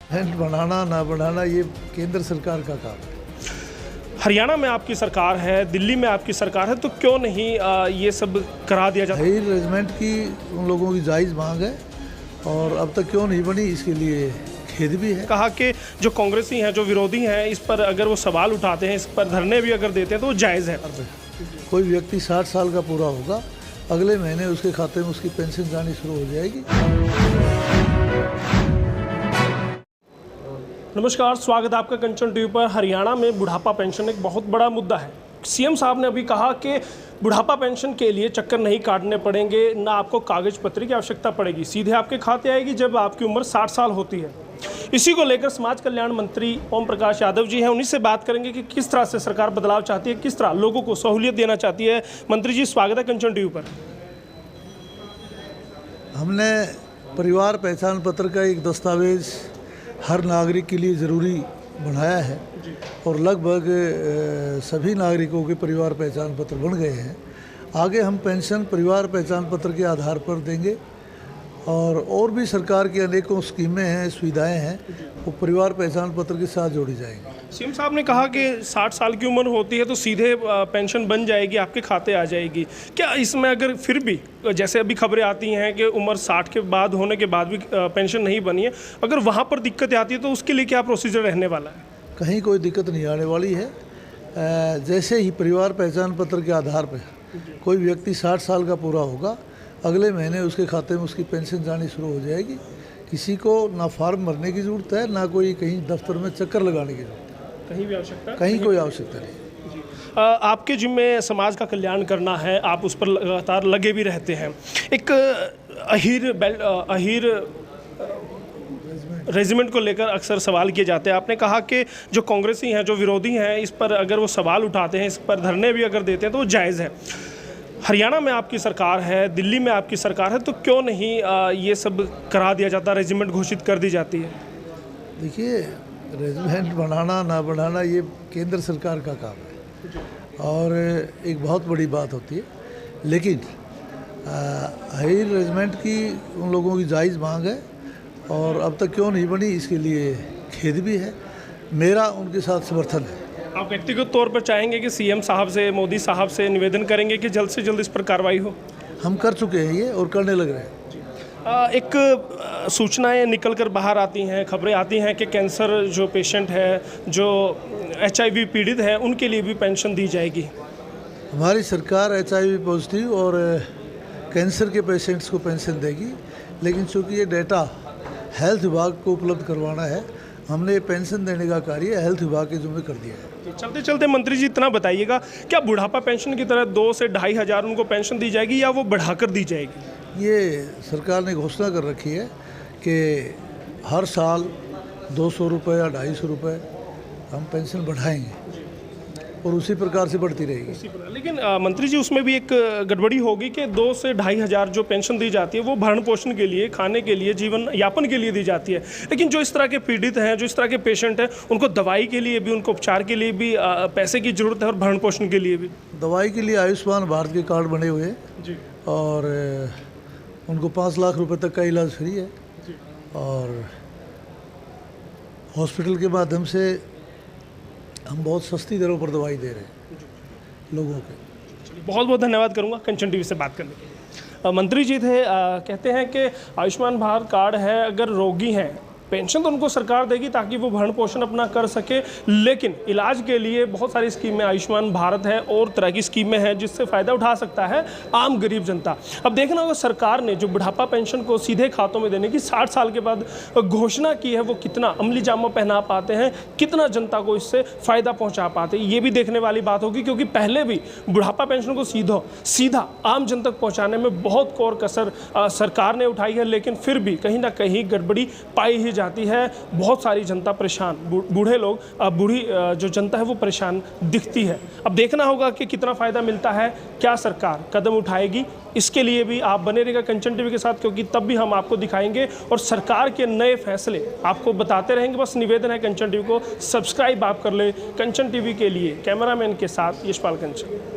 Hand बनाना ना बनाना ये केंद्र सरकार का काम है। हरियाणा में आपकी सरकार है, दिल्ली में आपकी सरकार है, तो क्यों नहीं ये सब करा दिया जाता? हाई रेजिमेंट की उन लोगों की जायज़ मांग है और अब तक क्यों नहीं बनी इसके लिए खेद भी है। कहा कि जो कांग्रेसी हैं, जो विरोधी हैं, इस पर अगर वो सवाल उठाते हैं, इस पर धरने भी अगर देते हैं तो वो जायज़ है। कोई व्यक्ति 60 साल का पूरा होगा, अगले महीने उसके खाते में उसकी पेंशन जानी शुरू हो जाएगी। नमस्कार, स्वागत है आपका कंचन टीवी पर। हरियाणा में बुढ़ापा पेंशन एक बहुत बड़ा मुद्दा है। सीएम साहब ने अभी कहा कि बुढ़ापा पेंशन के लिए चक्कर नहीं काटने पड़ेंगे, ना आपको कागज पत्र की आवश्यकता पड़ेगी, सीधे आपके खाते आएगी जब आपकी उम्र 60 साल होती है। इसी को लेकर समाज कल्याण मंत्री ओम प्रकाश यादव जी हैं, उन्हीं से बात करेंगे कि किस तरह से सरकार बदलाव चाहती है, किस तरह लोगों को सहूलियत देना चाहती है। मंत्री जी, स्वागत है कंचन टीवी पर। हमने परिवार पहचान पत्र का एक दस्तावेज हर नागरिक के लिए ज़रूरी बनाया है और लगभग सभी नागरिकों के परिवार पहचान पत्र बन गए हैं। आगे हम पेंशन परिवार पहचान पत्र के आधार पर देंगे और भी सरकार की अनेकों स्कीमें हैं, सुविधाएं हैं, वो परिवार पहचान पत्र के साथ जोड़ी जाएंगी। सीएम साहब ने कहा कि 60 साल की उम्र होती है तो सीधे पेंशन बन जाएगी, आपके खाते आ जाएगी। क्या इसमें अगर फिर भी जैसे अभी खबरें आती हैं कि उम्र 60 के बाद होने के बाद भी पेंशन नहीं बनी है, अगर वहाँ पर दिक्कत आती है तो उसके लिए क्या प्रोसीजर रहने वाला है? कहीं कोई दिक्कत नहीं आने वाली है। जैसे ही परिवार पहचान पत्र के आधार पर कोई व्यक्ति 60 साल का पूरा होगा, अगले महीने उसके खाते में उसकी पेंशन जानी शुरू हो जाएगी। किसी को ना फार्म भरने की ज़रूरत है, ना कोई कहीं दफ्तर में चक्कर लगाने की ज़रूरत है। कहीं भी आवश्यकता? कहीं कोई आवश्यकता नहीं। आपके जिम्मे समाज का कल्याण करना है, आप उस पर लगातार लगे भी रहते हैं। एक अहीर रेजिमेंट को लेकर अक्सर सवाल किए जाते हैं। आपने कहा कि जो कांग्रेसी हैं, जो विरोधी हैं, इस पर अगर वो सवाल उठाते हैं, इस पर धरने भी अगर देते हैं तो वो जायज़ है। हरियाणा में आपकी सरकार है, दिल्ली में आपकी सरकार है, तो क्यों नहीं ये सब करा दिया जाता, रेजिमेंट घोषित कर दी जाती है? देखिए, रेजिमेंट बनाना ना बनाना ये केंद्र सरकार का काम है और एक बहुत बड़ी बात होती है, लेकिन हाई रेजिमेंट की उन लोगों की जायज़ मांग है और अब तक क्यों नहीं बनी इसके लिए खेद भी है। मेरा उनके साथ समर्थन है। आप व्यक्तिगत तौर पर चाहेंगे कि सीएम साहब से, मोदी साहब से निवेदन करेंगे कि जल्द से जल्द इस पर कार्रवाई हो? हम कर चुके हैं ये और करने लग रहे हैं। एक सूचनाएं निकल कर बाहर आती हैं, खबरें आती हैं कि कैंसर जो पेशेंट है, जो HIV पीड़ित है, उनके लिए भी पेंशन दी जाएगी। हमारी सरकार HIV पॉजिटिव और कैंसर के पेशेंट्स को पेंशन देगी, लेकिन चूँकि ये डेटा हेल्थ विभाग को उपलब्ध करवाना है, हमने पेंशन देने का कार्य हेल्थ विभाग के जुम्मे कर दिया है। चलते चलते मंत्री जी इतना बताइएगा, क्या बुढ़ापा पेंशन की तरह 2 से 2.5 हज़ार उनको पेंशन दी जाएगी या वो बढ़ाकर दी जाएगी? ये सरकार ने घोषणा कर रखी है कि हर साल 200 रुपये या 250 रुपये हम पेंशन बढ़ाएंगे और उसी प्रकार से बढ़ती रहेगी। लेकिन मंत्री जी, उसमें भी एक गड़बड़ी होगी कि 2 से 2.5 हज़ार जो पेंशन दी जाती है वो भरण पोषण के लिए, खाने के लिए, जीवन यापन के लिए दी जाती है। लेकिन जो इस तरह के पीड़ित हैं, जो इस तरह के पेशेंट हैं, उनको दवाई के लिए भी, उनको उपचार के लिए भी पैसे की ज़रूरत है और भरण पोषण के लिए भी। दवाई के लिए आयुष्मान भारत के कार्ड बने हुए हैं जी, और उनको 5 लाख रुपए तक का इलाज फ्री है और हॉस्पिटल के माध्यम से हम बहुत सस्ती दरों पर दवाई दे रहे हैं लोगों के। बहुत बहुत धन्यवाद करूंगा कंचन टीवी से बात करने के लिए। मंत्री जी थे, कहते हैं कि आयुष्मान भारत कार्ड है, अगर रोगी हैं पेंशन तो उनको सरकार देगी ताकि वो भरण पोषण अपना कर सके, लेकिन इलाज के लिए बहुत सारी स्कीमें, आयुष्मान भारत है और तरह की स्कीमें हैं जिससे फ़ायदा उठा सकता है आम गरीब जनता। अब देखना होगा सरकार ने जो बुढ़ापा पेंशन को सीधे खातों में देने की 60 साल के बाद घोषणा की है, वो कितना अमली जामा पहना पाते हैं, कितना जनता को इससे फ़ायदा पहुँचा पाते हैं, ये भी देखने वाली बात होगी। क्योंकि पहले भी बुढ़ापा पेंशन को सीधा आम जन तक पहुँचाने में बहुत कोर कसर सरकार ने उठाई है, लेकिन फिर भी कहीं ना कहीं गड़बड़ी पाई ही जाती है। बहुत सारी जनता परेशान, बूढ़े लोग, बूढ़ी जो जनता है वो परेशान दिखती है। अब देखना होगा कि कितना फ़ायदा मिलता है, क्या सरकार कदम उठाएगी। इसके लिए भी आप बने रहिएगा कंचन टीवी के साथ, क्योंकि तब भी हम आपको दिखाएंगे और सरकार के नए फैसले आपको बताते रहेंगे। बस निवेदन है कंचन टीवी को सब्सक्राइब आप कर ले। कंचन टीवी के लिए कैमरामैन के साथ यशपाल कंचन।